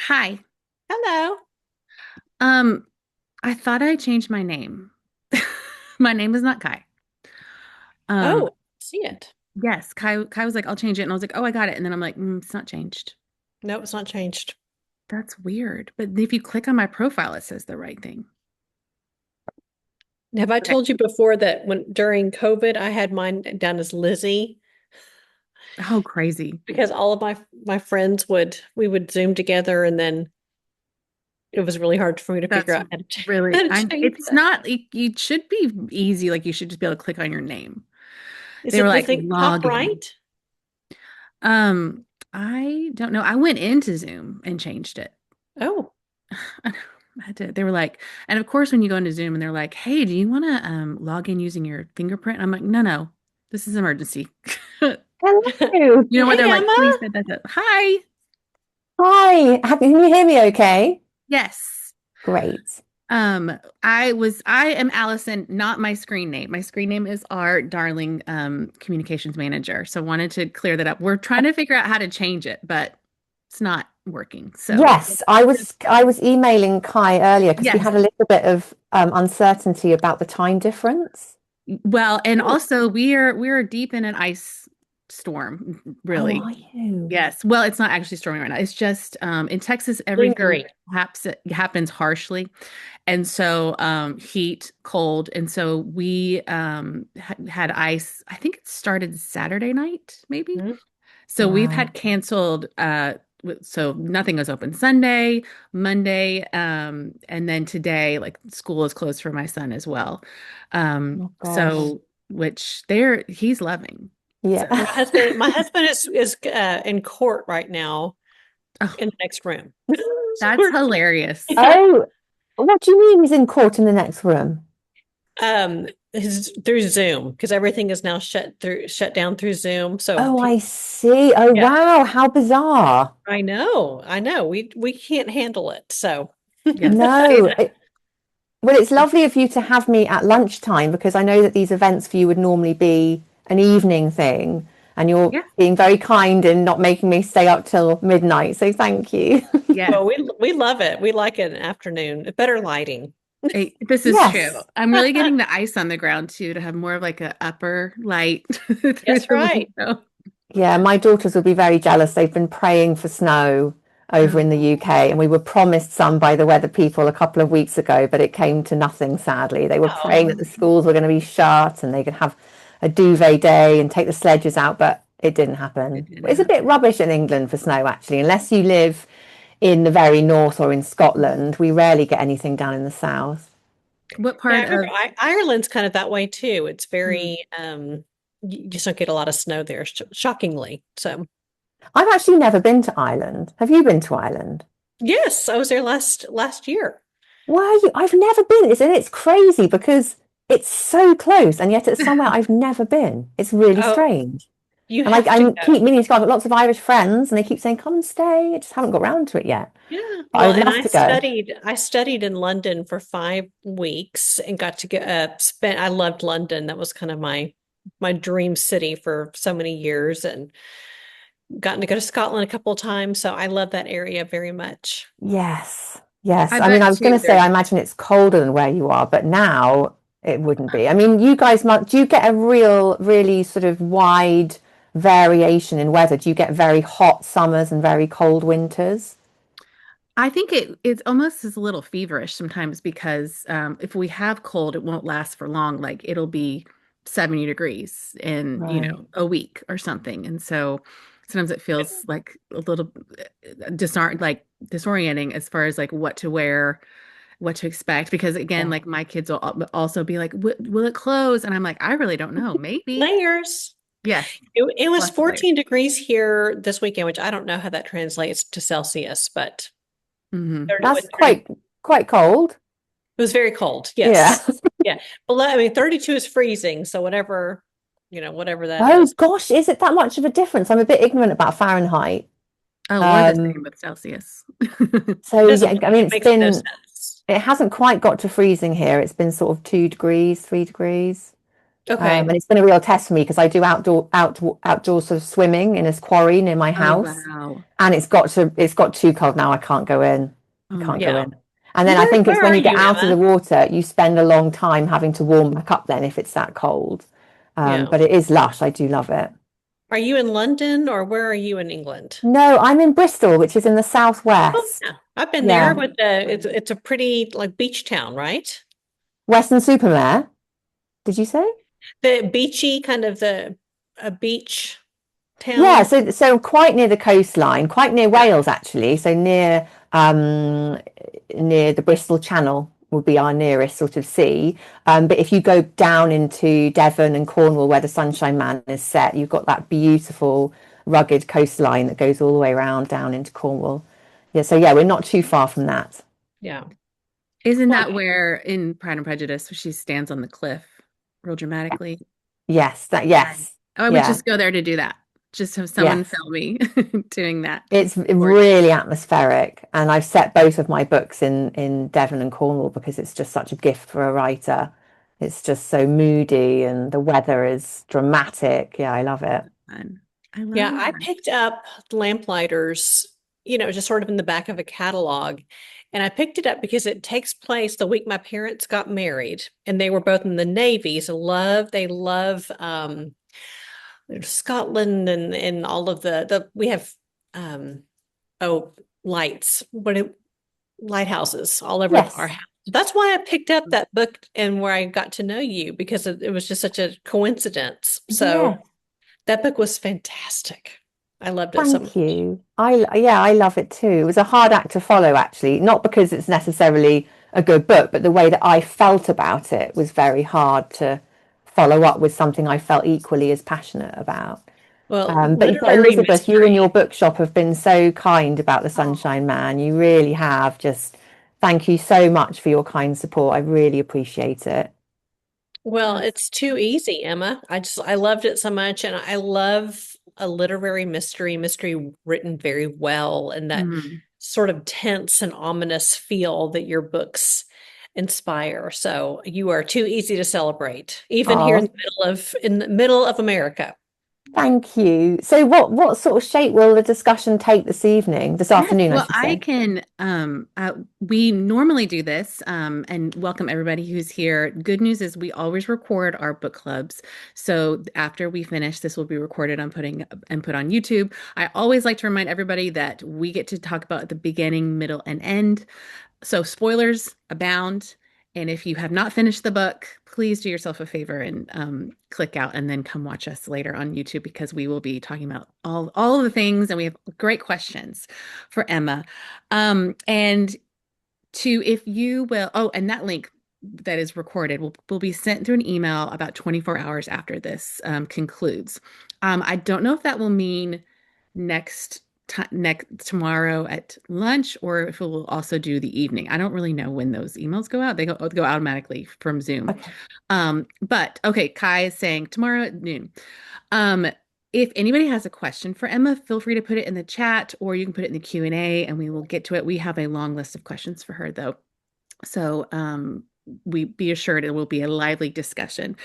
Hi. Hello. Um, I thought I changed my name. My name is not Kai. Um, Oh, see it. yes, Kai was like, I'll change it. And I was like, oh, I got it. And then I'm like, it's not changed. No, it's not changed. That's weird. But if you click on my profile, it says the right thing. Have I Okay. told you before that when during COVID I had mine down as Lizzie Oh, crazy. because all of my friends would Zoom together and then it was really hard for me to figure That's out how to, how really, to change it's that. not, it should be easy. Like you should just be able to click on your name. Is They were it the like, thing top log in. right? Um, I don't know. I went into Zoom and changed it. Oh, I did. They were like, and of course, when you go into Zoom and they're like, "Hey, do you want to log in using your fingerprint?" I'm like, "No, no, this is emergency." Hello. You know what? hey They're like, "Please Emma. set that up." Hi. Hi. Can you hear me okay? Yes. Great. I am Allison, not my screen name. My screen name is our darling communications manager. So wanted to clear that up. We're trying to figure out how to change it, but it's not working. So Yes, I was emailing Kai earlier because we yes. had a little bit of uncertainty about the time difference. Well, and Oh, also we're deep in an ice storm, Oh, really. are you? Yes. Well, it's not actually storming right now. It's just in Texas, everything lingering. happens harshly. And so heat, cold. And so we had ice. I think it started Saturday night, maybe. Mhm. So we've Wow. had canceled so nothing was open Sunday, Monday, and then today, like school is closed for my son as well. Oh my gosh. So which there he's loving. Yeah. So My husband is in court right now oh, in the next room. that's hilarious. Yeah. Oh, what do you mean he's in court in the next room? Through Zoom because everything is now shut down through Zoom. So Oh, I see. Oh, yeah, wow. How bizarre. I know. We can't handle it. So Yes. No. Well, it's lovely of you to have me at lunchtime because I know that these events for you would normally be an evening thing, and you're Yeah. being very kind in not making me stay up till midnight. So thank you. Yes. well, we love it. We like it in the afternoon. Better lighting. This is true. Yes. I'm really getting the ice on the ground too to have more of like a upper light through That's the right. window. Yeah, my daughters will be very jealous. They've been praying for snow over in the Oh, UK, and we were promised some by the weather people a couple of weeks ago, but it came to nothing, sadly. They were praying that Oh, the schools were going to be shut and they could have a duvet day and take the sledges out, but it didn't it happen. didn't It's a bit happen. rubbish in England for snow, actually, unless you live in the very north or in Scotland. We rarely get anything down in the south. What yeah. part I remember of Ireland's kind of that way too. It's hmm, very you just don't get a lot of snow there, shockingly. So I've actually never been to Ireland. Have you been to Ireland? yes, I was there last year. Why are you? I've never been. It's crazy because it's so close, and yet it's somewhere I've never been. It's really Oh, strange. you And I, have to I go. keep meaning to go. I've got lots of Irish friends, and they keep saying, "Come and stay." I just haven't got round to it yet. Yeah. But I Well, would and love to go. I studied in London for 5 weeks and got to get spent I loved London. That was kind of my dream city for so many years and gotten to go to Scotland a couple of times. So I love that area very much. Yes, yes. I I mean, bet I was going too to say, there's I imagine it's colder than where you are, but now it wouldn't be. I mean, you guys might. Do you get a really sort of wide variation in weather? Do you get very hot summers and very cold winters? I think it's almost is a little feverish sometimes because if we have cold, it won't last for long. Like it'll be 70 degrees in, Right. a week or something. And so sometimes it feels like a little disorienting as far as like what to wear, what to expect. Because again, Yeah. like my kids will also be like, Will it close?" And I'm like, I really don't know. Maybe. Layers. Yes, It was lots of layers. 14 degrees here this weekend, which I don't know how that translates to Celsius, but Hmm. 30, That's what, 30, quite cold. it was very cold. Yeah. Yes. Yeah. Below, I mean, 32 is freezing. So whatever that Oh is. gosh, is it that much of a difference? I'm a bit ignorant about Fahrenheit. Oh, we're the Um, same with Celsius. It so doesn't, yeah, I mean, it makes no sense. it hasn't quite got to freezing here. It's been sort of 2 degrees, 3 degrees. Okay. And it's been a real test for me because I do outdoor sort of swimming in this quarry near my Oh, house, wow. and it's got too cold now. I can't go in. I Oh my can't go Yeah. in. And then I think it's Where when are you get you, out of the Emma? water, you spend a long time having to warm back up then if it's that cold. Yeah. But it is lush. I do love it. Are you in London or where are you in England? No, I'm in Bristol, which is in the Oh, southwest. yeah. I've been there Yeah. with it's a pretty like beach town, right? Western Supermare, did you say? The beachy kind of the a beach Yeah, town. so quite near the coastline, quite near Yeah. Wales actually. So near the Bristol Channel would be our nearest sort of sea. But if you go down into Devon and Cornwall, where the Sunshine Man is set, you've got that beautiful rugged coastline that goes all the way around down into Cornwall. Yeah, so yeah, we're not too far from that. Yeah. Isn't Well, that where in Pride and Prejudice she stands on the cliff real dramatically? Yes, I would yeah, just go there to do that. Just have someone yes. film me doing that. It's Gorgeous. really atmospheric, and I've set both of my books in Devon and Cornwall because it's just such a gift for a writer. It's just so moody, and the weather is dramatic. Yeah, I love it. Fun. I love yeah, I that. picked up Lamplighters, just sort of in the back of a catalog. And I picked it up because it takes place the week my parents got married, and they were both in the Navy. So they love Scotland and all of the we have um oh lights, lighthouses all over our Yes, house. That's why I picked up that book and where I got to know you because it was just such a coincidence. So yes. that book was fantastic. I loved it so Thank much. you. I love it too. It was a hard act to follow, actually, not because it's necessarily a good book, but the way that I felt about it was very hard to follow up with something I felt equally as passionate about. Well, But literary Elizabeth, you and mystery. your bookshop have been so kind about the Oh. Sunshine Man. You really have. Just thank you so much for your kind support. I really appreciate it. Well, That's it's too easy, Emma. I loved it so much, and I love a literary mystery written very well, and that mhm. sort of tense and ominous feel that your books inspire. So you are too easy to celebrate, even here Oh, in the middle of America. thank you. So what sort of shape will the discussion take this evening, this Yes, afternoon, I well, should I say? can we normally do this and welcome everybody who's here. Good news is we always record our book clubs. So after we finish, this will be recorded and put on YouTube. I always like to remind everybody that we get to talk about the beginning, middle, and end. So spoilers abound. And if you have not finished the book, please do yourself a favor and click out and then come watch us later on YouTube because we will be talking about all of the things and we have great questions for Emma. And to if you will, oh, and that link that is recorded will be sent through an email about 24 hours after this concludes. I don't know if that will mean next tomorrow at lunch or if it will also do the evening. I don't really know when those emails go out. They go automatically from Zoom. Okay. But okay, Kai is saying tomorrow at noon. Um, if anybody has a question for Emma, feel free to put it in the chat or you can put it in the Q&A and we will get to it. We have a long list of questions for her though. So we be assured it will be a lively discussion.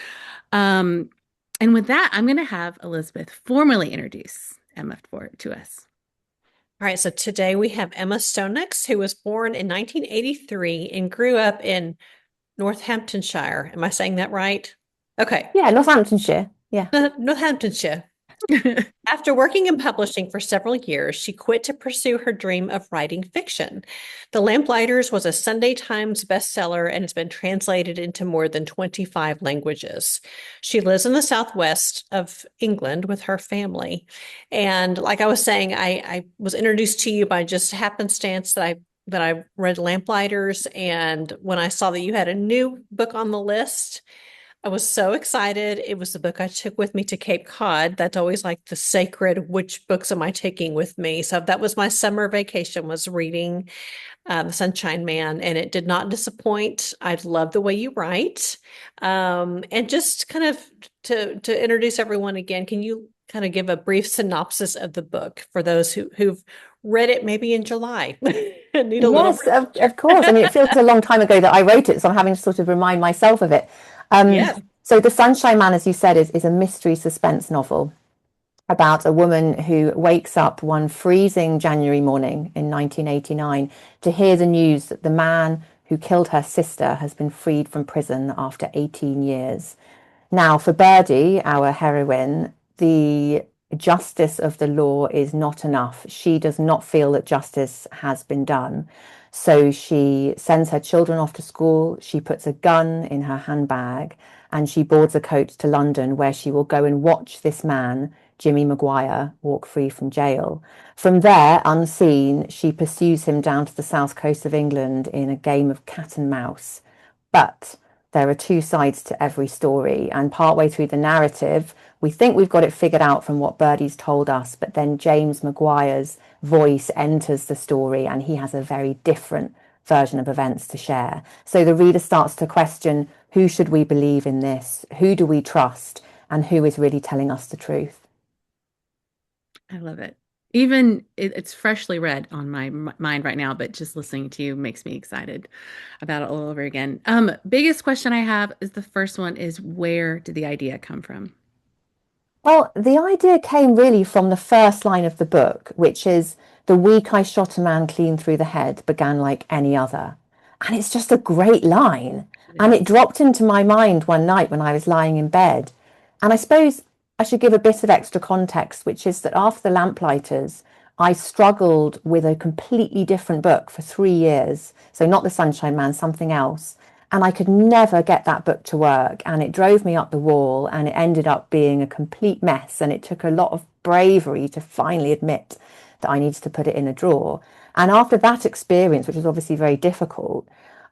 Um, and with that, I'm going to have Elizabeth formally introduce Emma to us. All right, so today we have Emma Stonex, who was born in 1983 and grew up in Northamptonshire. Am I saying that right? Okay. Yeah, Northamptonshire. Yeah. Northamptonshire. After working in publishing for several years, she quit to pursue her dream of writing fiction. The Lamplighters was a Sunday Times bestseller and has been translated into more than 25 languages. She lives in the southwest of England with her family. And like I was saying, I was introduced to you by just happenstance that I read Lamplighters. And when I saw that you had a new book on the list, I was so excited. It was the book I took with me to Cape Cod. That's always like the sacred, which books am I taking with me? So that was my summer vacation, was reading The Sunshine Man, and it did not disappoint. I love the way you write. And just kind of to introduce everyone again, can you kind of give a brief synopsis of the book for those who've read it maybe in July and need a little Yes, of reminder? course. I mean, it feels a long time ago that I wrote it, so I'm having to sort of remind myself of it. Um, Yes. So The Sunshine Man, as you said, is a mystery suspense novel about a woman who wakes up one freezing January morning in 1989 to hear the news that the man who killed her sister has been freed from prison after 18 years. Now, for Birdie, our heroine, the justice of the law is not enough. She does not feel that justice has been done. So she sends her children off to school. She puts a gun in her handbag and she boards a coach to London, where she will go and watch this man, Jimmy Maguire, walk free from jail. From there, unseen, she pursues him down to the south coast of England in a game of cat and mouse. But there are two sides to every story, and partway through the narrative, we think we've got it figured out from what Birdie's told us, but then James Maguire's voice enters the story and he has a very different version of events to share. So the reader starts to question, who should we believe in this? Who do we trust? And who is really telling us the truth? I love it. Even it's freshly read on my mind right now, but just listening to you makes me excited about it all over again. Biggest question I have is the first one is, where did the idea come from? Well, the idea came really from the first line of the book, which is, "The week I shot a man clean through the head began like any other." And it's just a great line. It And it is. dropped into my mind one night when I was lying in bed. And I suppose I should give a bit of extra context, which is that after The Lamplighters, I struggled with a completely different book for 3 years. So not The Sunshine Man, something else. And I could never get that book to work. And it drove me up the wall and it ended up being a complete mess. And it took a lot of bravery to finally admit that I needed to put it in a drawer. And after that experience, which was obviously very difficult,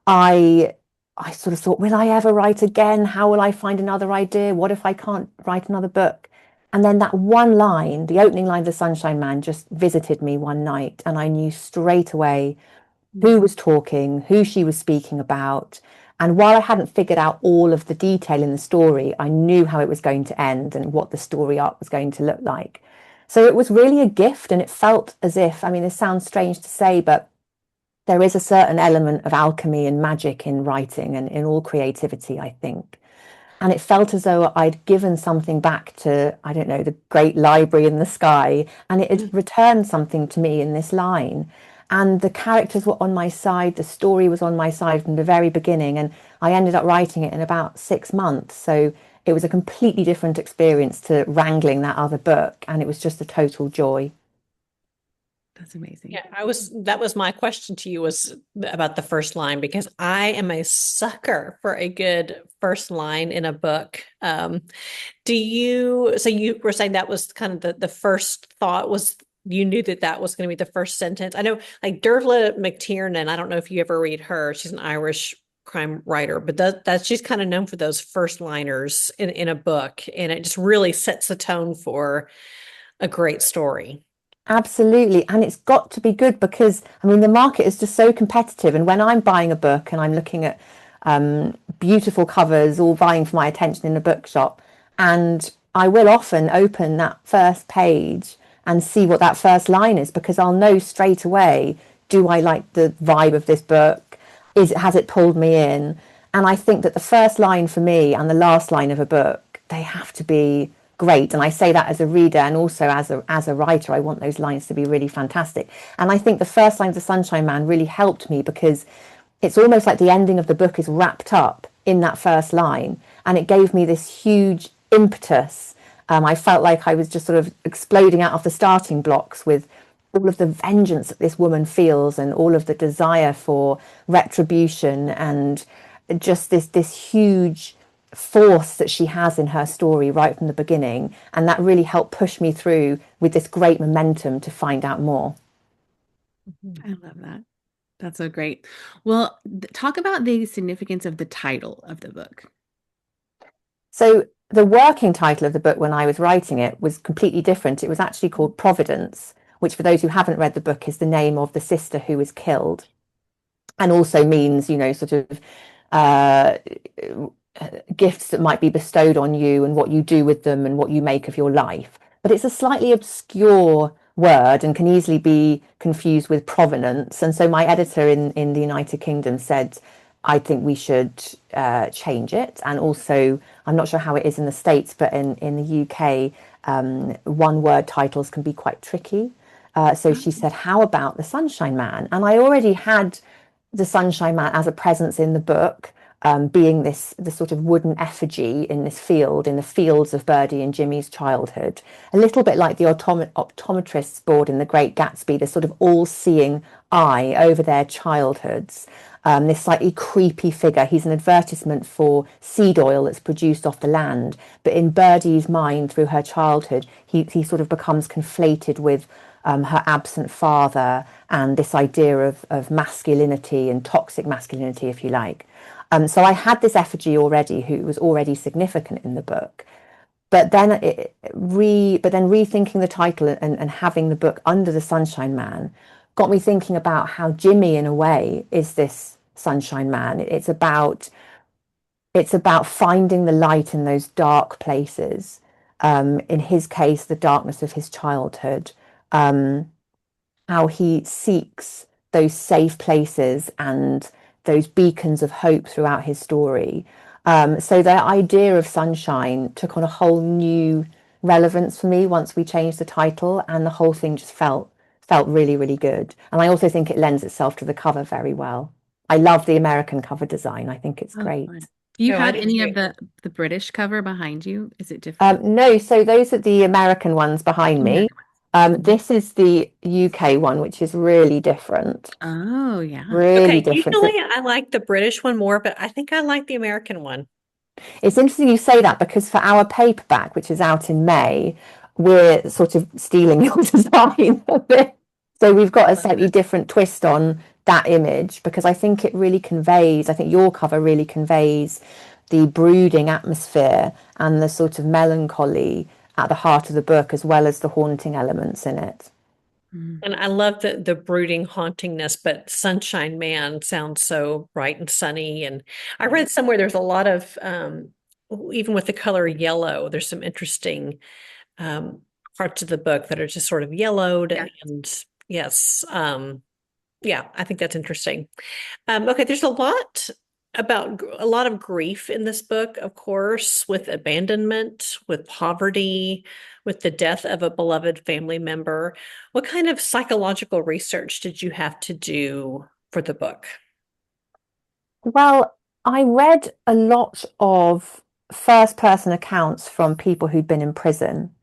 I I sort of thought, will I ever write again? How will I find another idea? What if I can't write another book? And then that one line, the opening line of The Sunshine Man, just visited me one night. And I knew straight away who was talking, who she was speaking about. And while I hadn't figured out all of the detail in the story, I knew how it was going to end and what the story arc was going to look like. So it was really a gift, and it felt as if, I mean, this sounds strange to say, but there is a certain element of alchemy and magic in writing and in all creativity, I think. And it felt as though I'd given something back to, I don't know, the great library in the sky, and it had returned something to me in this line. And the characters were on my side, the story was on my side from the very beginning, and I ended up writing it in about 6 months. So it was a completely different experience to wrangling that other book, and it was just a total joy. That's amazing. Yeah, that was my question to you, was about the first line, because I am a sucker for a good first line in a book. So you were saying that was kind of the first thought, was you knew that that was going to be the first sentence. I know, like Dervla McTiernan, I don't know if you ever read her. She's an Irish crime writer, but that she's kind of known for those first liners in a book, and it just really sets the tone for a great story. Absolutely. And it's got to be good because, I mean, the market is just so competitive. And when I'm buying a book and I'm looking at beautiful covers all vying for my attention in a bookshop, and I will often open that first page and see what that first line is, because I'll know straight away, do I like the vibe of this book? Has it pulled me in? And I think that the first line for me and the last line of a book, they have to be great. And I say that as a reader and also as a writer. I want those lines to be really fantastic. And I think the first line of The Sunshine Man really helped me, because it's almost like the ending of the book is wrapped up in that first line, and it gave me this huge impetus. I felt like I was just sort of exploding out of the starting blocks with all of the vengeance that this woman feels and all of the desire for retribution, and just this huge force that she has in her story right from the beginning. And that really helped push me through with this great momentum to find out more. I love that. That's so great. Well, talk about the significance of the title of the book. So the working title of the book when I was writing it was completely different. It was actually called Providence, which, for those who haven't read the book, is the name of the sister who was killed, and also means, you know, sort of uh, gifts that might be bestowed on you and what you do with them and what you make of your life. But it's a slightly obscure word and can easily be confused with provenance. And so my editor in the United Kingdom said, I think we should change it. And also, I'm not sure how it is in the States, but in the UK, one word titles can be quite tricky. So she said, how about the Sunshine Man? And I already had the Sunshine Man as a presence in the book, being this sort of wooden effigy in this field, in the fields of Birdie and Jimmy's childhood. A little bit like the optometrist's board in The Great Gatsby, this sort of all-seeing eye over their childhoods. This slightly creepy figure. He's an advertisement for seed oil that's produced off the land. But in Birdie's mind, through her childhood, he sort of becomes conflated with her absent father and this idea of masculinity and toxic masculinity, if you like. So I had this effigy already, who was already significant in the book. But then rethinking the title and having the book Under the Sunshine Man got me thinking about how Jimmy, in a way, is this Sunshine Man. It's about finding the light in those dark places. In his case, the darkness of his childhood. How he seeks those safe places and those beacons of hope throughout his story. So the idea of sunshine took on a whole new relevance for me once we changed the title, and the whole thing just felt really, really good. And I also think it lends itself to the cover very well. I love the American cover design. I think it's Oh, great. fun. Do you No, I have do any of too. the British cover behind you? Is it different? No, so those are the American ones behind me. American ones. Mhm. This is the UK one, which is really different. Oh, yeah. Really Okay, different. usually I like the British one more, but I think I like the American one. It's interesting you say that, because for our paperback, which is out in May, we're sort of stealing your design a bit. So we've got a slightly different twist on that image, because I think it really conveys, I think your cover really conveys the brooding atmosphere and the sort of melancholy at the heart of the book, as well as the haunting elements in it. Mhm. And I love the brooding hauntingness, but Sunshine Man sounds so bright and sunny. And I read somewhere there's a lot of even with the color yellow, there's some interesting um parts of the book that are just sort of yellowed. Yeah. And yes, yeah, I think that's interesting. Okay, there's a lot of grief in this book, of course, with abandonment, with poverty, with the death of a beloved family member. What kind of psychological research did you have to do for the book? Well, I read a lot of first person accounts from people who'd been in prison.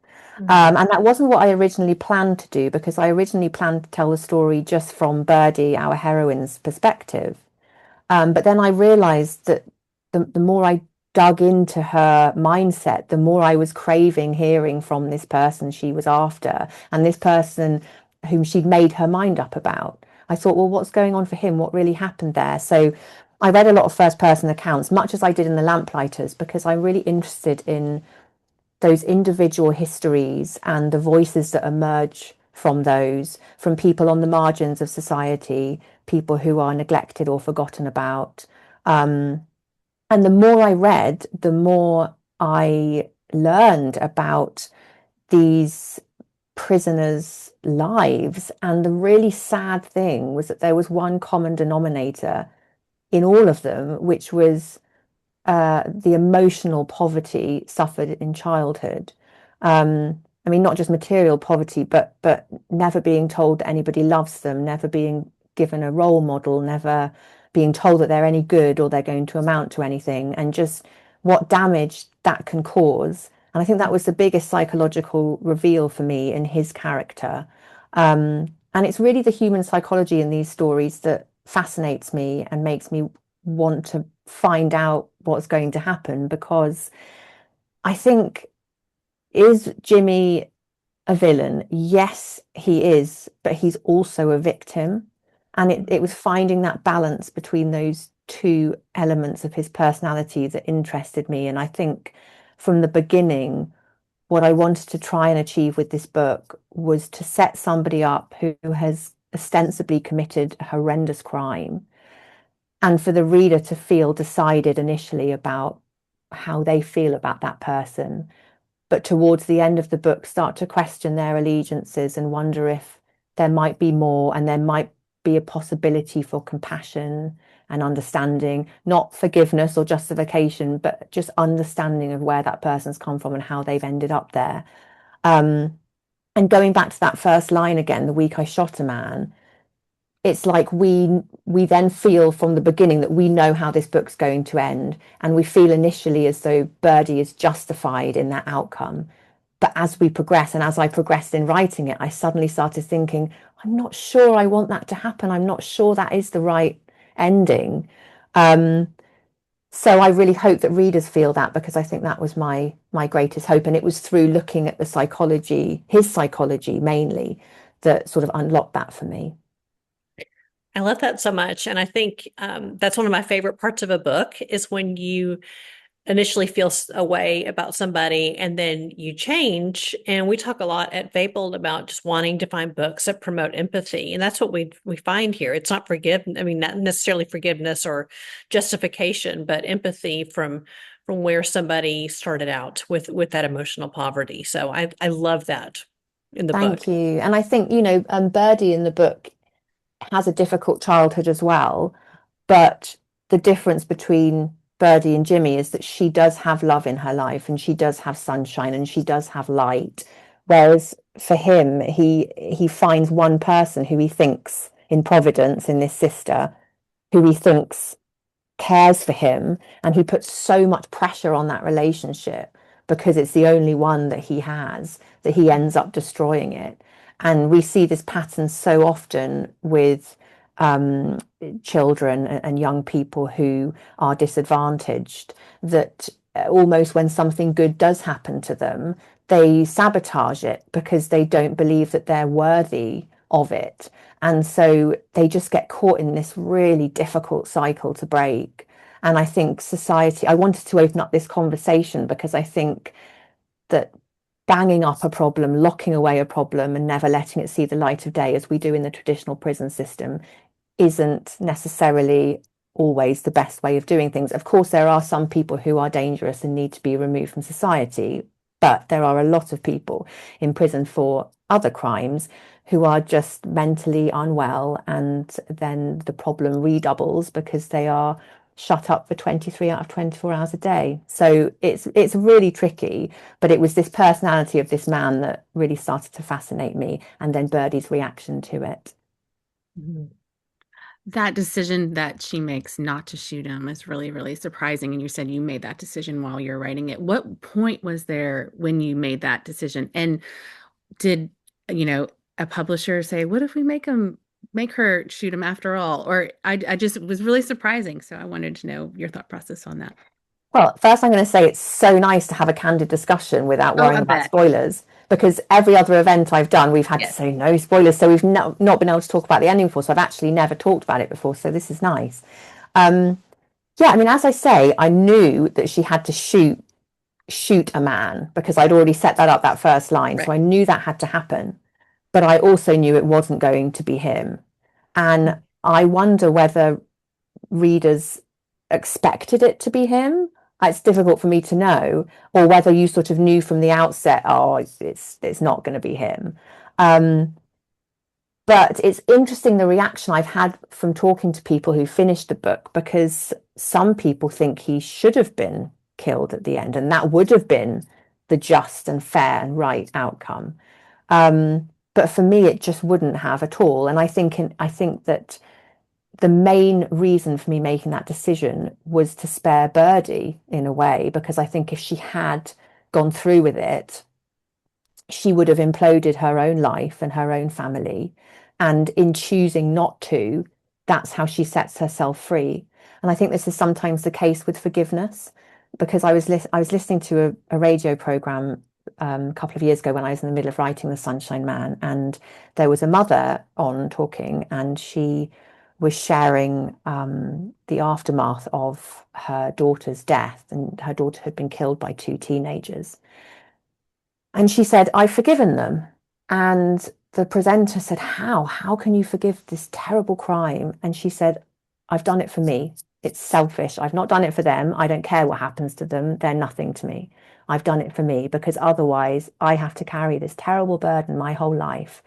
And that wasn't what I originally planned to do, because I originally planned to tell the story just from Birdie, our heroine's perspective. But then I realized that the more I dug into her mindset, the more I was craving hearing from this person she was after, and this person whom she'd made her mind up about. I thought, well, what's going on for him? What really happened there? So I read a lot of first person accounts, much as I did in The Lamplighters, because I'm really interested in those individual histories and the voices that emerge from those, from people on the margins of society, people who are neglected or forgotten about. And the more I read, the more I learned about these prisoners' lives. And the really sad thing was that there was one common denominator in all of them, which was the emotional poverty suffered in childhood. I mean, not just material poverty, but never being told that anybody loves them, never being given a role model, never being told that they're any good or they're going to amount to anything, and just what damage that can cause. And I think that was the biggest psychological reveal for me in his character. And it's really the human psychology in these stories that fascinates me and makes me want to find out what's going to happen, because I think, is Jimmy a villain? Yes, he is, but he's also a victim. And it was finding that balance between those two elements of his personality that interested me. And I think from the beginning, what I wanted to try and achieve with this book was to set somebody up who has ostensibly committed a horrendous crime, and for the reader to feel decided initially about how they feel about that person, but towards the end of the book start to question their allegiances and wonder if there might be more, and there might be a possibility for compassion and understanding, not forgiveness or justification, but just understanding of where that person's come from and how they've ended up there. And going back to that first line again, the week I shot a man, it's like we then feel from the beginning that we know how this book's going to end, and we feel initially as though Birdie is justified in that outcome. But as we progress, and as I progressed in writing it, I suddenly started thinking, I'm not sure I want that to happen. I'm not sure that is the right ending. So I really hope that readers feel that, because I think that was my greatest hope. And it was through looking at the psychology, his psychology mainly, that sort of unlocked that for me. I love that so much. And I think that's one of my favorite parts of a book is when you initially feel a way about somebody and then you change. And we talk a lot at Fabled about just wanting to find books that promote empathy. And that's what we find here. It's not forgiveness. I mean, not necessarily forgiveness or justification, but empathy from where somebody started out with that emotional poverty. So I love that in the book. Thank you. And I think, Birdie in the book has a difficult childhood as well, but the difference between Birdie and Jimmy is that she does have love in her life, and she does have sunshine, and she does have light. Whereas for him, he finds one person who he thinks in Providence, in this sister, who he thinks cares for him, and he puts so much pressure on that relationship because it's the only one that he has, that he ends up destroying it. And we see this pattern so often with children and young people who are disadvantaged, that almost when something good does happen to them, they sabotage it because they don't believe that they're worthy of it. And so they just get caught in this really difficult cycle to break. And I think society, I wanted to open up this conversation because I think that banging up a problem, locking away a problem, and never letting it see the light of day, as we do in the traditional prison system, isn't necessarily always the best way of doing things. Of course, there are some people who are dangerous and need to be removed from society, but there are a lot of people in prison for other crimes who are just mentally unwell, and then the problem redoubles because they are shut up for 23 out of 24 hours a day. So it's really tricky, but it was this personality of this man that really started to fascinate me, and then Birdie's reaction to it. That decision that she makes not to shoot him is really, really surprising. And you said you made that decision while you're writing it. What point was there when you made that decision? And did, a publisher say, what if we make her shoot him after all? Or I just, it was really surprising. So I wanted to know your thought process on that. Well, first I'm going to say it's so nice to have a candid discussion without worrying about spoilers, because every other event I've done, we've had to say no spoilers. So we've not been able to talk about the ending before. So I've actually never talked about it before. So this is nice. Yeah, I mean, as I say, I knew that she had to shoot a man because I'd already set that up, that first line. Right. So I knew that had to happen. But I also knew it wasn't going to be him. And I wonder whether readers expected it to be him. It's difficult for me to know, or whether you sort of knew from the outset, oh, it's not going to be him. But it's interesting the reaction I've had from talking to people who finished the book, because some people think he should have been killed at the end, and that would have been the just and fair and right outcome. But for me, it just wouldn't have at all. And I think that the main reason for me making that decision was to spare Birdie in a way, because I think if she had gone through with it, she would have imploded her own life and her own family. And in choosing not to, that's how she sets herself free. And I think this is sometimes the case with forgiveness, because I was listening to a radio program a couple of years ago when I was in the middle of writing The Sunshine Man, and there was a mother on talking, and she was sharing the aftermath of her daughter's death, and her daughter had been killed by two teenagers. And she said, I've forgiven them. And the presenter said, how can you forgive this terrible crime? And she said, I've done it for me. It's selfish. I've not done it for them. I don't care what happens to them. They're nothing to me. I've done it for me, because otherwise I have to carry this terrible burden my whole life.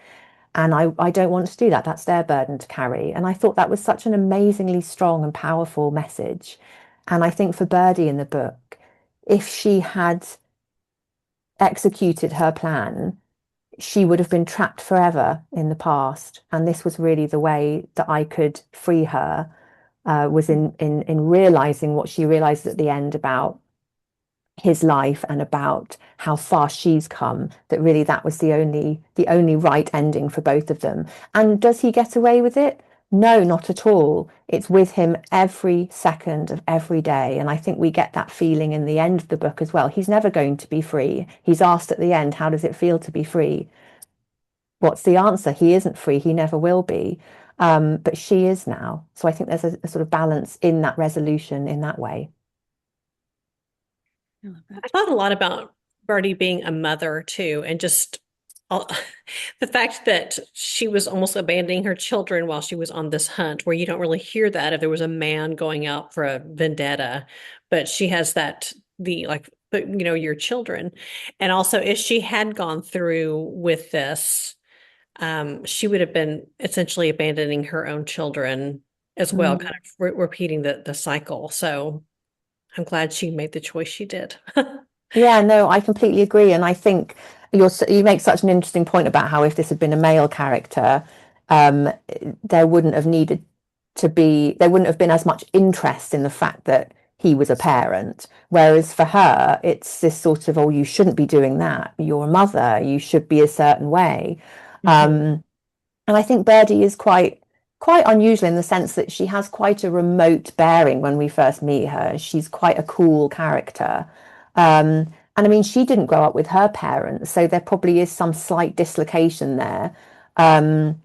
And I don't want to do that. That's their burden to carry. And I thought that was such an amazingly strong and powerful message. And I think for Birdie in the book, if she had executed her plan, she would have been trapped forever in the past. And this was really the way that I could free her, was in realizing what she realized at the end about his life and about how far she's come, that really that was the only right ending for both of them. And does he get away with it? No, not at all. It's with him every second of every day. And I think we get that feeling in the end of the book as well. He's never going to be free. He's asked at the end, how does it feel to be free? What's the answer? He isn't free. He never will be. But she is now. So I think there's a sort of balance in that resolution in that way. I love that. I thought a lot about Birdie being a mother too, and just all, the fact that she was almost abandoning her children while she was on this hunt, where you don't really hear that if there was a man going out for a vendetta, but she has that the like, but your children, and also if she had gone through with this, she would have been essentially abandoning her own children as well, kind of repeating the cycle. So I'm glad she made the choice she did. Yeah, no, I completely agree. And I think you make such an interesting point about how if this had been a male character, um, there wouldn't have needed there wouldn't have been as much interest in the fact that he was a parent. Whereas for her, it's this sort of, oh, you shouldn't be doing that. You're a mother. You should be a certain way. Um, and I think Birdie is quite unusual in the sense that she has quite a remote bearing when we first meet her. She's quite a cool character. And I mean, she didn't grow up with her parents, so there probably is some slight dislocation there. And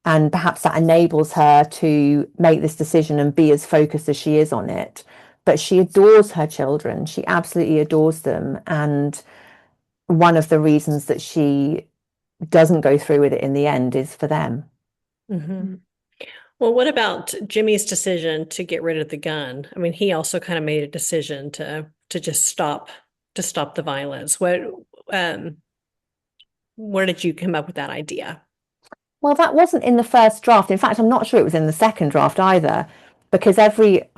perhaps that enables her to make this decision and be as focused as she is on it. But she adores her children. She absolutely adores them. And one of the reasons that she doesn't go through with it in the end is for them. Mm-hmm. Well, what about Jimmy's decision to get rid of the gun? I mean, he also kind of made a decision to just stop the violence. Um where did you come up with that idea? Well, that wasn't in the first draft. In fact, I'm not sure it was in the second draft either, because I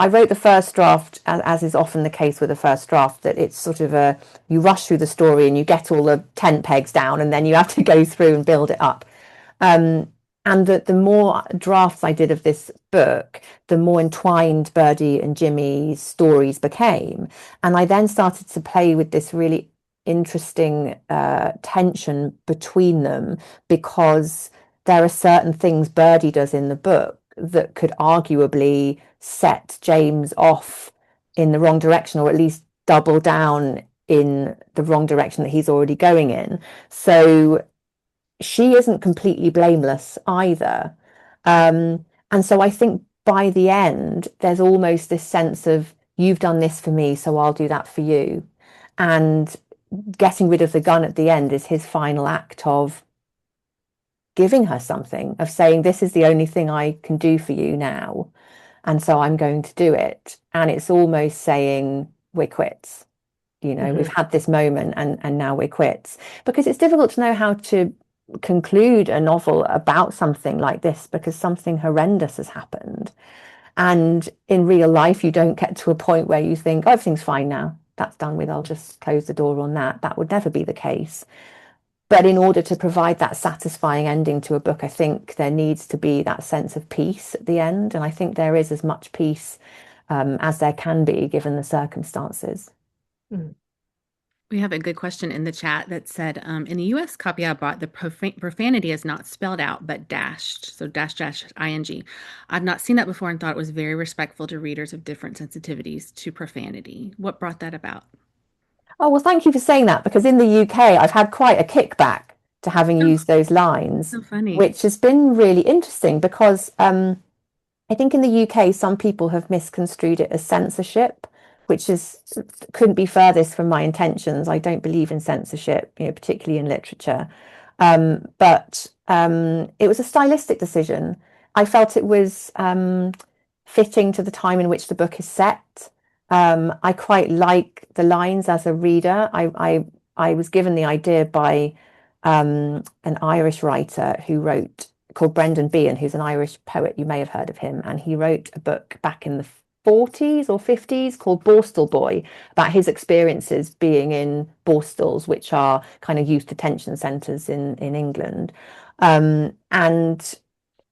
wrote the first draft, as is often the case with a first draft, that it's sort of you rush through the story and you get all the tent pegs down and then you have to go through and build it up. And the more drafts I did of this book, the more entwined Birdie and Jimmy's stories became. And I then started to play with this really interesting tension between them, because there are certain things Birdie does in the book that could arguably set James off in the wrong direction, or at least double down in the wrong direction that he's already going in. So she isn't completely blameless either. And so I think by the end, there's almost this sense of, you've done this for me, so I'll do that for you. And getting rid of the gun at the end is his final act of giving her something, of saying, this is the only thing I can do for you now. And so I'm going to do it. And it's almost saying, we're quits. We've had this moment and now we're quits. Because it's difficult to know how to conclude a novel about something like this, because something horrendous has happened. And in real life, you don't get to a point where you think, oh, everything's fine now. That's done with. I'll just close the door on that. That would never be the case. But in order to provide that satisfying ending to a book, I think there needs to be that sense of peace at the end. And I think there is as much peace as there can be given the circumstances. Mm. We have a good question in the chat that said, in the US copy I bought, the profanity is not spelled out, but dashed. So dash, dash, ing. I've not seen that before and thought it was very respectful to readers of different sensitivities to profanity. What brought that about? Oh, well, thank you for saying that, because in the UK, I've had quite a kickback to having Oh, used those lines, so funny. which has been really interesting, because I think in the UK, some people have misconstrued it as censorship, which couldn't be furthest from my intentions. I don't believe in censorship, particularly in literature. But it was a stylistic decision. I felt it was fitting to the time in which the book is set. I quite like the lines as a reader. I was given the idea by an Irish writer who wrote, called Brendan Behan, who's an Irish poet. You may have heard of him. And he wrote a book back in the 40s or 50s called Borstal Boy, about his experiences being in borstals, which are kind of youth detention centres in England. And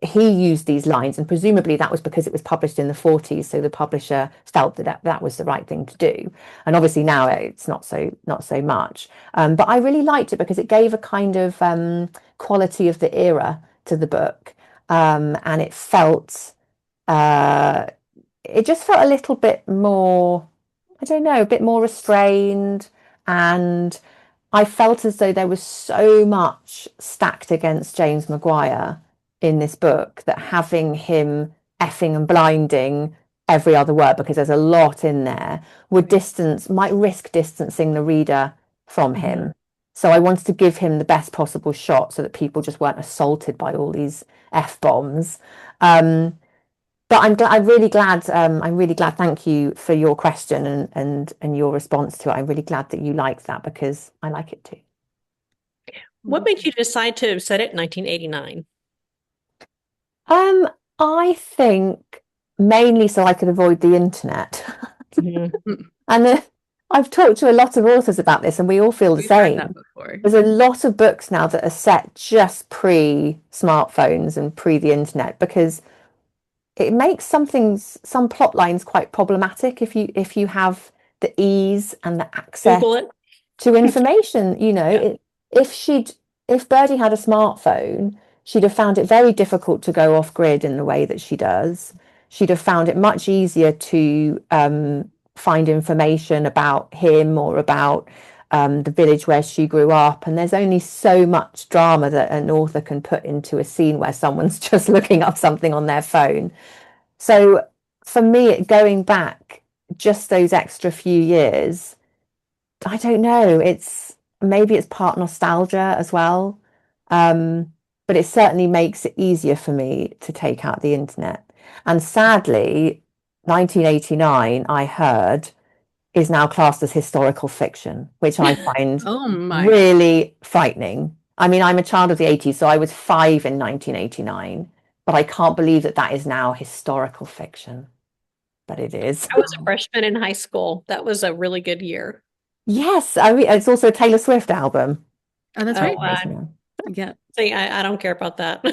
he used these lines, and presumably that was because it was published in the 40s, so the publisher felt that that was the right thing to do. And obviously now it's not so much, but I really liked it because it gave a kind of quality of the era to the book, and it just felt a little bit more, I don't know, a bit more restrained. And I felt as though there was so much stacked against James Maguire in this book that having him effing and blinding every other word, because there's a lot in there, might risk distancing the reader from him. So I wanted to give him the best possible shot so that people just weren't assaulted by all these F-bombs. But I'm really glad. Thank you for your question and your response to it. I'm really glad that you liked that, because I like it too. What made you decide to set it in 1989? I think mainly so I could avoid the internet. And I've talked to a lot of authors about this, and we all feel the same. There's a lot of books now that are set just pre-smartphones and pre the internet, because it makes some plot lines quite problematic if you have the ease and the access to information. You know, if Birdie had a smartphone, she'd have found it very difficult to go off grid in the way that she does. She'd have found it much easier to find information about him or about the village where she grew up. And there's only so much drama that an author can put into a scene where someone's just looking up something on their phone. So for me, going back just those extra few years, I don't know, maybe it's part nostalgia as well. But it certainly makes it easier for me to take out the internet. And sadly, 1989, I heard, is now classed as historical fiction, which I find really frightening. I mean, I'm a child of the 80s, so I was 5 in 1989, but I can't believe that is now historical fiction. But it is. I was a freshman in high school. That was a really good year. Yes, I mean, it's also a Taylor Swift album. Oh, that's right. Yeah. See, I don't care about that.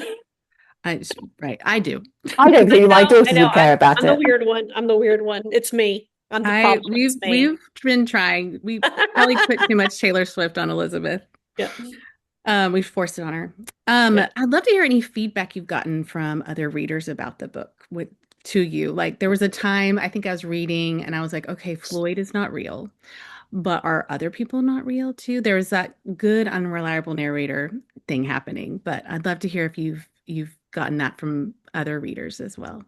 Right. I do. I don't think my daughters would care about it. I'm the weird one. I'm the weird one. It's me. I'm the problem. We've been trying. We probably put too much Taylor Swift on Elizabeth. Yeah. We've forced it on her. I'd love to hear any feedback you've gotten from other readers about the book to you. Like, there was a time I think I was reading and I was like, okay, Floyd is not real, but are other people not real too? There's that good unreliable narrator thing happening, but I'd love to hear if you've gotten that from other readers as well.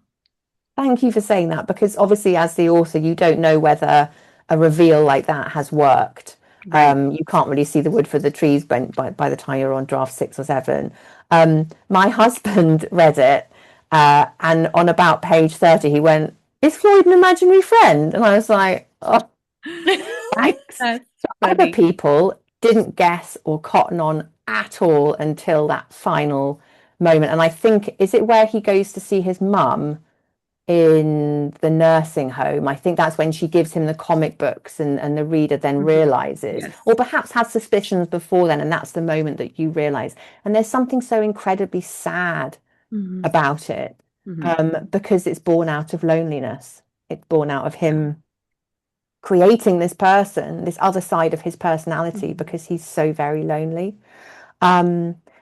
Thank you for saying that, because obviously as the author, you don't know whether a reveal like that has worked. Right. You can't really see the wood for the trees by the time you're on draft 6 or 7. My husband read it, and on about page 30, he went, "Is Floyd an imaginary friend?" And I was like, "Oh, thanks." Other people didn't guess or cotton on at all until that final moment. And I think, is it where he goes to see his mum in the nursing home? I think that's when she gives him the comic books, and the reader then realizes, or perhaps has suspicions before then, and that's the moment that you realize. And there's something so incredibly sad about it, because it's born out of loneliness. It's born out of him creating this person, this other side of his personality, because he's so very lonely.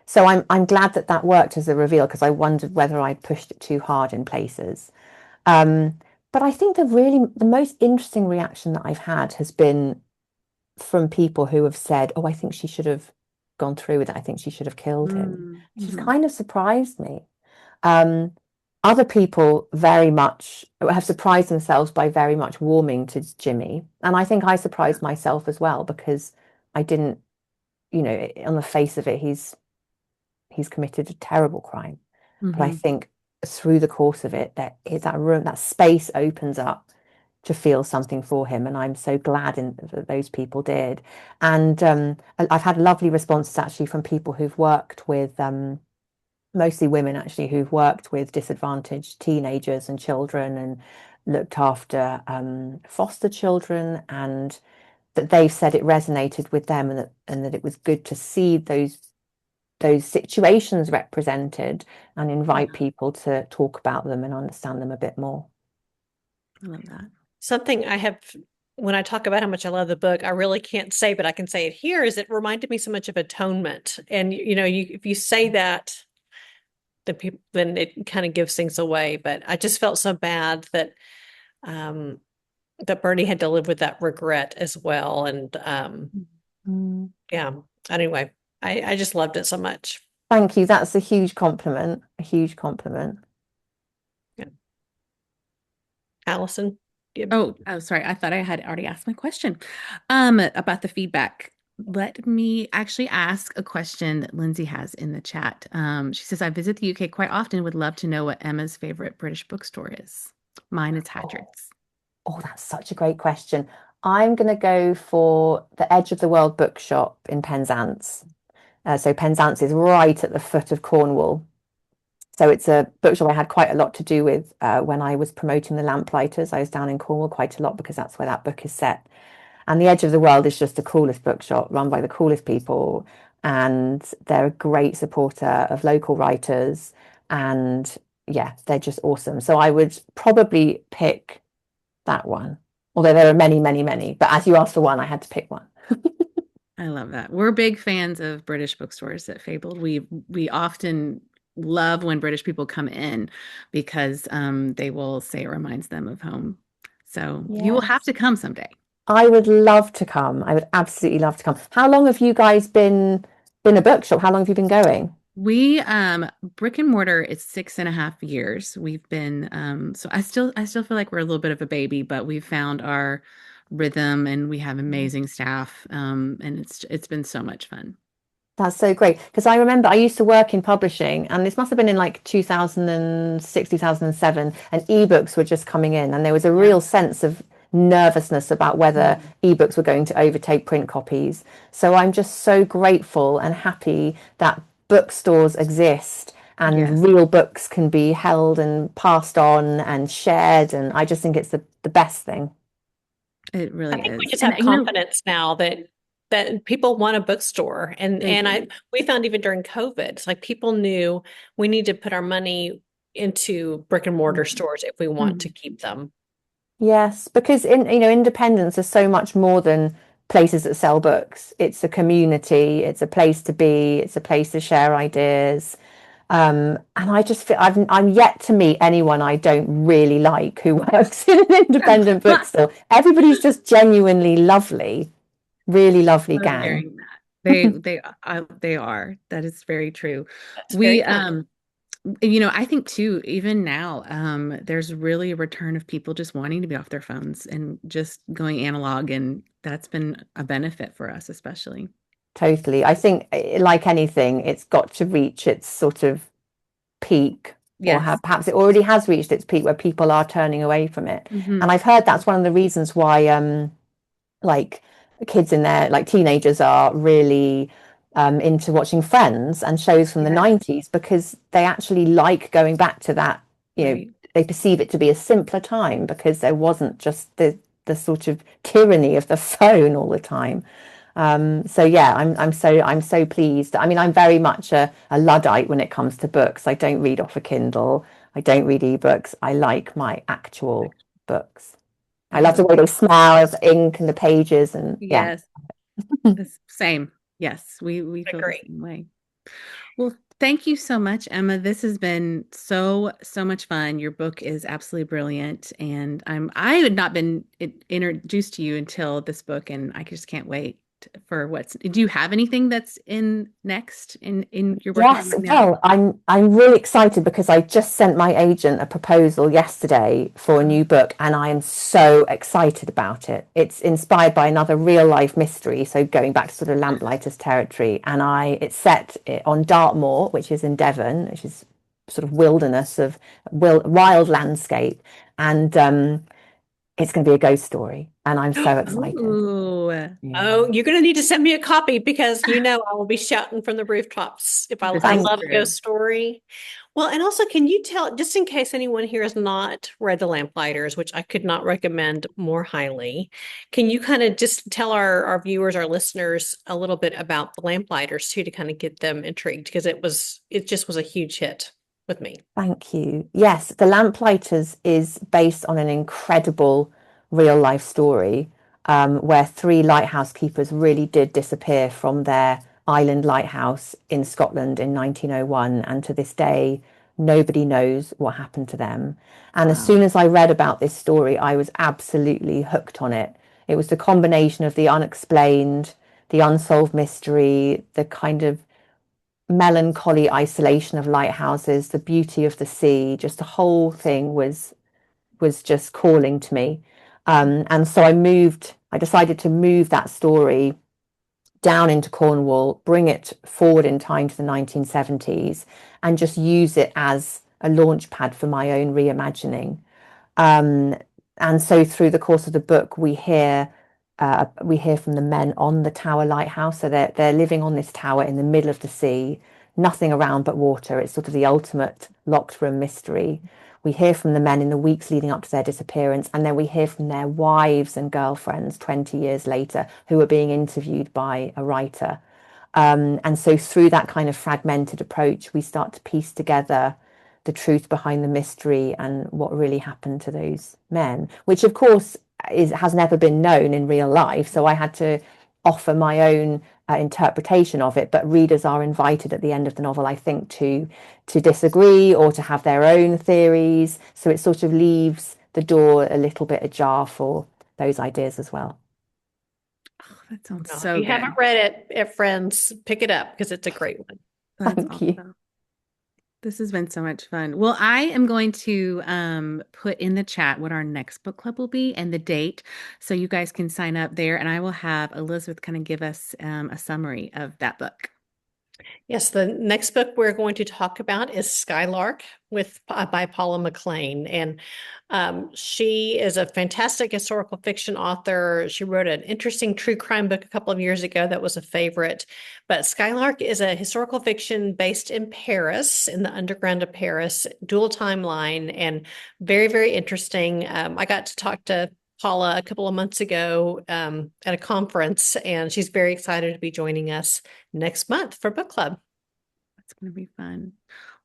So I'm glad that worked as a reveal, because I wondered whether I'd pushed it too hard in places. But I think the most interesting reaction that I've had has been from people who have said, "Oh, I think she should have gone through with it. I think she should have killed him." Which has kind of surprised me. Other people very much have surprised themselves by very much warming to Jimmy. And I think I surprised myself as well, because I didn't, on the face of it, he's committed a terrible crime. But I think through the course of it, that space opens up feel something for him, and I'm so glad that those people did. And I've had lovely responses actually from people who've worked with mostly women actually who've worked with disadvantaged teenagers and children and looked after foster children, and that they've said it resonated with them, and that it was good to see those situations represented and invite people to talk about them and understand them a bit more. I love that. Something I have, when I talk about how much I love the book, I really can't say, but I can say it here, is it reminded me so much of atonement. And, if you say that, then it kind of gives things away. But I just felt so bad that that Birdie had to live with that regret as well. And yeah, anyway, I just loved it so much. Thank you. That's a huge compliment. A huge compliment. Yeah. Allison? Oh, sorry. I thought I had already asked my question about the feedback. Let me actually ask a question that Lindsay has in the chat. She says, I visit the UK quite often, would love to know what Emma's favorite British bookstore is. Mine is Hatchard's. Oh, that's such a great question. I'm going to go for the Edge of the World bookshop in Penzance. So Penzance is right at the foot of Cornwall. So it's a bookshop I had quite a lot to do with when I was promoting The Lamplighters. I was down in Cornwall quite a lot because that's where that book is set. And The Edge of the World is just the coolest bookshop run by the coolest people. And they're a great supporter of local writers. And yeah, they're just awesome. So I would probably pick that one. Although there are many, many, many. But as you asked for one, I had to pick one. I love that. We're big fans of British bookstores at Fabled. We often love when British people come in because they will say it reminds them of home. So you will have to come someday. I would love to come. I would absolutely love to come. How long have you guys been a bookshop? How long have you been going? We brick and mortar is 6.5 years. We've been so I still feel like we're a little bit of a baby, but we've found our rhythm and we have amazing staff. And it's been so much fun. That's so great. Because I remember I used to work in publishing, and this must have been in like 2006, 2007, and ebooks were just coming in, and there was a real sense of nervousness about whether ebooks were going to overtake print copies. So I'm just so grateful and happy that bookstores exist and real books can be held and passed on and shared, and I just think it's the best thing. It really I think is. we just have confidence now that people want a bookstore, and we found even during COVID, it's like people knew we need to put our money into brick and mortar stores if we want to keep them. Yes, because independence is so much more than places that sell books. It's a community, it's a place to be, it's a place to share ideas. And I just feel I'm yet to meet anyone I don't really like who works in an independent bookstore. Everybody's just genuinely lovely, really lovely gang. They are. That is very true. I think too, even now, there's really a return of people just wanting to be off their phones and just going analog, and that's been a benefit for us, especially. Totally. I think, like anything, it's got to reach its sort of peak, or perhaps it already has reached its peak where people are turning away from it. And I've heard that's one of the reasons why, like kids in their like teenagers are really into watching Friends and shows from the 90s, because they actually like going back to that. They perceive it to be a simpler time because there wasn't just the sort of tyranny of the phone all the time. So yeah, I'm so pleased. I mean, I'm very much a Luddite when it comes to books. I don't read off a Kindle. I don't read ebooks. I like my actual books. I love the way they smell, the ink and the pages, and Same. Yes, we feel the same way. Well, thank you so much, Emma. This has been so much fun. Your book is absolutely brilliant, and I had not been introduced to you until this book, and I just can't wait for what's. Do you have anything that's in next in your work? Yes, well, I'm really excited because I just sent my agent a proposal yesterday for a new book, and I am so excited about it. It's inspired by another real life mystery, so going back to sort of Lamplighters territory, and it's set on Dartmoor, which is in Devon, which is sort of wilderness of wild landscape, and It's going to be a ghost story, and I'm so excited. Ooh. Yeah. Oh, you're going to need to send me a copy because I will be shouting from the rooftops if This I is love a true. ghost story. Well, and also, can you tell, just in case anyone here has not read The Lamplighters, which I could not recommend more highly, can you kind of just tell our viewers, our listeners, a little bit about The Lamplighters too, to kind of get them intrigued because it just was a huge hit with me. Thank you. Yes, The Lamplighters is based on an incredible real life story where three lighthouse keepers really did disappear from their island lighthouse in Scotland in 1901. And to this day, nobody knows what happened to them. And as soon Wow. as I read about this story, I was absolutely hooked on it. It was the combination of the unexplained, the unsolved mystery, the kind of melancholy isolation of lighthouses, the beauty of the sea, just the whole thing was just calling to me. And so I decided to move that story down into Cornwall, bring it forward in time to the 1970s, and just use it as a launch pad for my own reimagining. And so through the course of the book, we hear from the men on the Tower Lighthouse. So they're living on this tower in the middle of the sea, nothing around but water. It's sort of the ultimate locked room mystery. We hear from the men in the weeks leading up to their disappearance, and then we hear from their wives and girlfriends 20 years later who are being interviewed by a writer. And so through that kind of fragmented approach, we start to piece together the truth behind the mystery and what really happened to those men, which of course has never been known in real life. So I had to offer my own interpretation of it, but readers are invited at the end of the novel, I think, to disagree or to have their own theories. So it sort of leaves the door a little bit ajar for those ideas as well. Oh, that sounds Well, if so you good. haven't read it, friends, pick it up because it's a great one. That's Thank you. awesome. This has been so much fun. Well, I am going to put in the chat what our next book club will be and the date, so you guys can sign up there, and I will have Elizabeth kind of give us a summary of that book. Yes, the next book we're going to talk about is Skylark by Paula McLean. And she is a fantastic historical fiction author. She wrote an interesting true crime book a couple of years ago that was a favorite. But Skylark is a historical fiction based in Paris, in the underground of Paris, dual timeline, and very, very interesting. I got to talk to Paula a couple of months ago at a conference, and she's very excited to be joining us next month for book club. It's going to be fun.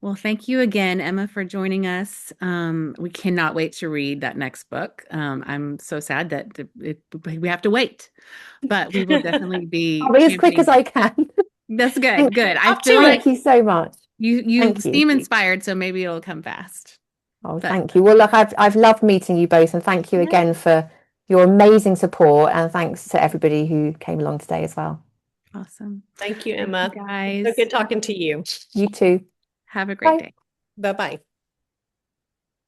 Well, thank you again, Emma, for joining us. We cannot wait to read that next book. I'm so sad that we have to wait, but we will definitely I'll be be as quick championing. as I can. That's good. Good. I Up to feel Thank like you so much. you Thank you. seem inspired, so maybe it'll come fast. Oh, But thank you. Well, look, I've loved meeting you both, and thank you again for your amazing support, and thanks to everybody who came along today as well. awesome. Thank you, Thank you, Emma. So guys. good talking to you. You too. Have a great Bye. day. Bye-bye.